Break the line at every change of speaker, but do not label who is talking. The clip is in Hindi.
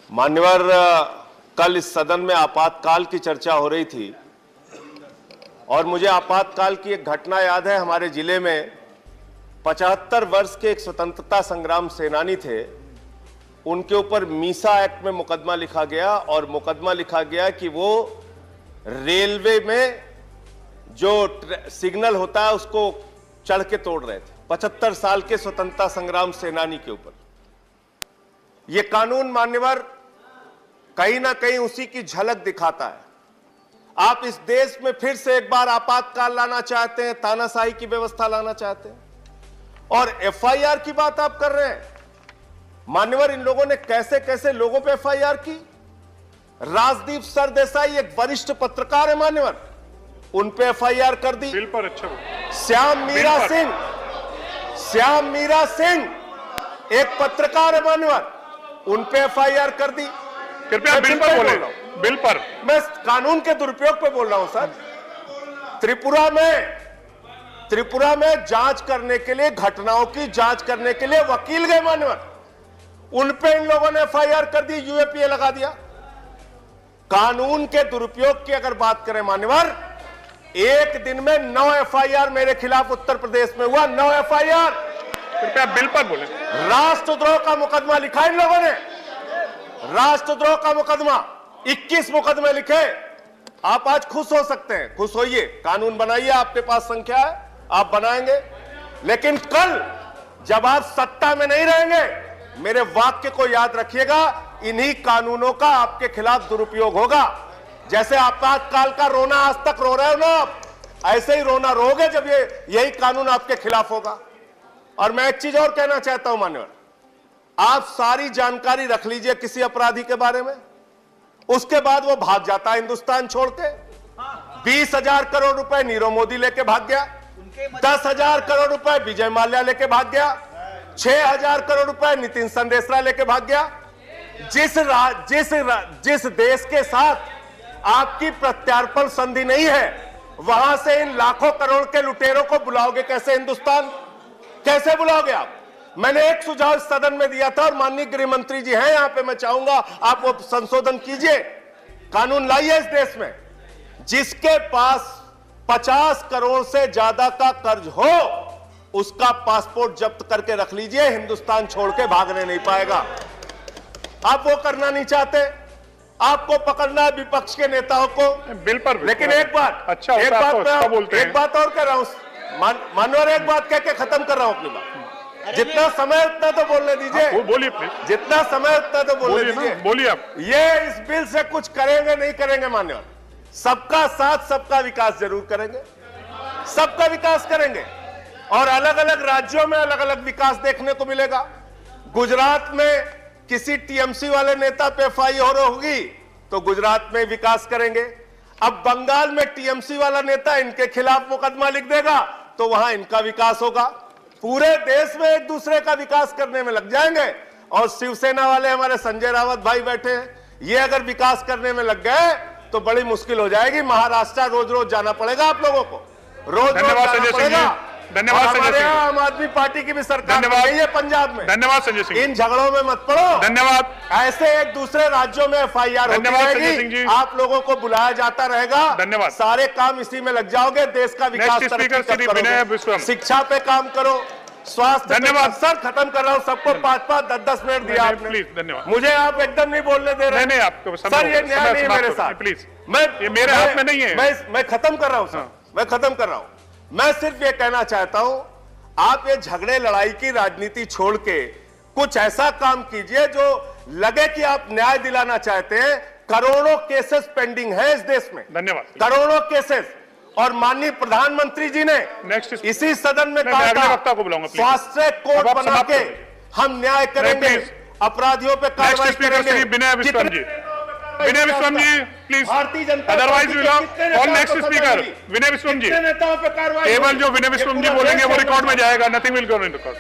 मान्यवर, कल इस सदन में आपातकाल की चर्चा हो रही थी और मुझे आपातकाल की एक घटना याद है। हमारे जिले में 75 वर्ष के एक स्वतंत्रता संग्राम सेनानी थे, उनके ऊपर मीसा एक्ट में मुकदमा लिखा गया और मुकदमा लिखा गया कि वो रेलवे में जो सिग्नल होता है उसको चढ़ के तोड़ रहे थे। 75 साल के स्वतंत्रता संग्राम सेनानी के ऊपर ये कानून मान्यवर कहीं ना कहीं उसी की झलक दिखाता है। आप इस देश में फिर से एक बार आपातकाल लाना चाहते हैं, तानाशाही की व्यवस्था लाना चाहते हैं और एफआईआर की बात आप कर रहे हैं। मान्यवर, इन लोगों ने कैसे कैसे लोगों पे एफआईआर की। राजदीप सरदेसाई एक वरिष्ठ पत्रकार है मान्यवर, उन पे एफआईआर कर दी।
बिल पर अच्छा
श्याम मीरा सिंह एक पत्रकार है मान्यवर, उन पे एफआईआर कर दी।
कृपया बिल पर बोले। बिल पर
मैं कानून के दुरुपयोग पे बोल रहा हूं सर। त्रिपुरा में जांच करने के लिए, घटनाओं की जांच करने के लिए वकील गए मान्यवर, उन पे इन लोगों ने एफआईआर कर दी, यूएपीए लगा दिया। कानून के दुरुपयोग की अगर बात करें मान्यवर, एक दिन में 9 एफआईआर मेरे खिलाफ उत्तर प्रदेश में हुआ। 9 एफआईआर।
कृपया बिल पर बोले।
राष्ट्रद्रोह का मुकदमा लिखा इन लोगों ने, राष्ट्रद्रोह का मुकदमा 21 मुकदमे लिखे। आप आज खुश हो सकते हैं, खुश होइए, कानून बनाइए, आपके पास संख्या है, आप बनाएंगे। लेकिन कल जब आप सत्ता में नहीं रहेंगे, मेरे वाक्य को याद रखिएगा, इन्हीं कानूनों का आपके खिलाफ दुरुपयोग होगा। जैसे आपातकाल का रोना आज तक रो रहे हो ना आप, ऐसे ही रोना रोगे जब यही कानून आपके खिलाफ होगा। और मैं एक चीज और कहना चाहता हूं मान्यवर, आप सारी जानकारी रख लीजिए किसी अपराधी के बारे में, उसके बाद वो भाग जाता है हिंदुस्तान छोड़ के। 20,000 करोड़ रुपए नीरव मोदी लेके भाग गया, 10,000 करोड़ रुपए विजय माल्या लेके भाग गया, 6,000 करोड़ रुपए नितिन संदेशरा लेके भाग गया। जिस देश के साथ आपकी प्रत्यार्पण संधि नहीं है, वहां से इन लाखों करोड़ के लुटेरों को बुलाओगे कैसे हिंदुस्तान? कैसे बुलाओगे आप? मैंने एक सुझाव सदन में दिया था और माननीय गृह मंत्री जी हैं यहां पे, मैं चाहूंगा आप वो संशोधन कीजिए, कानून लाइए इस देश में, जिसके पास 50 करोड़ से ज्यादा का कर्ज हो उसका पासपोर्ट जब्त करके रख लीजिए, हिंदुस्तान छोड़ के भागने नहीं पाएगा। आप वो करना नहीं चाहते, आपको पकड़ना है विपक्ष के नेताओं को
बिल पर।
लेकिन एक बात और कह रहा हूं मानवर, एक बात कह के खत्म कर रहा हूं अपनी बात। जितना समय उतना तो बोलने दीजिए,
बोलिए प्लीज।
जितना समय उतना तो बोलने दीजिए।
बोलिए आप।
ये इस बिल से कुछ करेंगे नहीं करेंगे मान्यवर, सबका साथ सबका विकास जरूर करेंगे, सबका विकास करेंगे और अलग अलग राज्यों में अलग अलग विकास देखने को मिलेगा। गुजरात में किसी टीएमसी वाले नेता पे एफआईआर होगी तो गुजरात में विकास करेंगे। अब बंगाल में टीएमसी वाला नेता इनके खिलाफ मुकदमा लिख देगा तो वहां इनका विकास होगा। पूरे देश में एक दूसरे का विकास करने में लग जाएंगे। और शिवसेना वाले हमारे संजय रावत भाई बैठे हैं, ये अगर विकास करने में लग गए तो बड़ी मुश्किल हो जाएगी। महाराष्ट्र रोज रोज जाना पड़ेगा आप लोगों को, रोज जाना पड़ेगा।
धन्यवाद संजय सिंह।
आम आदमी पार्टी की भी सरकार नहीं है पंजाब में।
धन्यवाद संजय सिंह।
इन झगड़ों में मत पड़ो।
धन्यवाद।
ऐसे एक दूसरे राज्यों में एफआईआर होती रहेगी, आप लोगों को बुलाया जाता रहेगा।
धन्यवाद।
सारे काम इसी में लग जाओगे, देश का विकास करोगे। शिक्षा पे काम करो, स्वास्थ्य।
धन्यवाद
सर, खत्म कर रहा हूँ। सबको 5-5, 10-10 मिनट दिया आपने।
प्लीज धन्यवाद।
मुझे आप एकदम नहीं बोलने दे रहे।
नहीं आपको
सर, ये न्याय नहीं है मेरे साथ।
प्लीज,
ये
मेरे हाथ में नहीं है।
मैं खत्म कर रहा हूँ सर, मैं खत्म कर रहा हूँ। मैं सिर्फ ये कहना चाहता हूँ, आप ये झगड़े लड़ाई की राजनीति छोड़ के कुछ ऐसा काम कीजिए जो लगे कि आप न्याय दिलाना चाहते हैं। करोड़ों केसेस पेंडिंग है इस देश में।
धन्यवाद।
करोड़ों केसेस। और माननीय प्रधानमंत्री जी ने इसी सदन में कहा था, फास्ट ट्रैक कोर्ट बना के हम न्याय करेंगे, अपराधियों पे कार्रवाई करेंगे।
विनय विश्वम जी, please.
Bharatiya Janata
otherwise all next speaker विनय विश्वम जी।
नेताओं पे कार्रवाई।
केवल जो विनय विश्वम जी बोलेंगे वो रिकॉर्ड में जाएगा, nothing will go in record.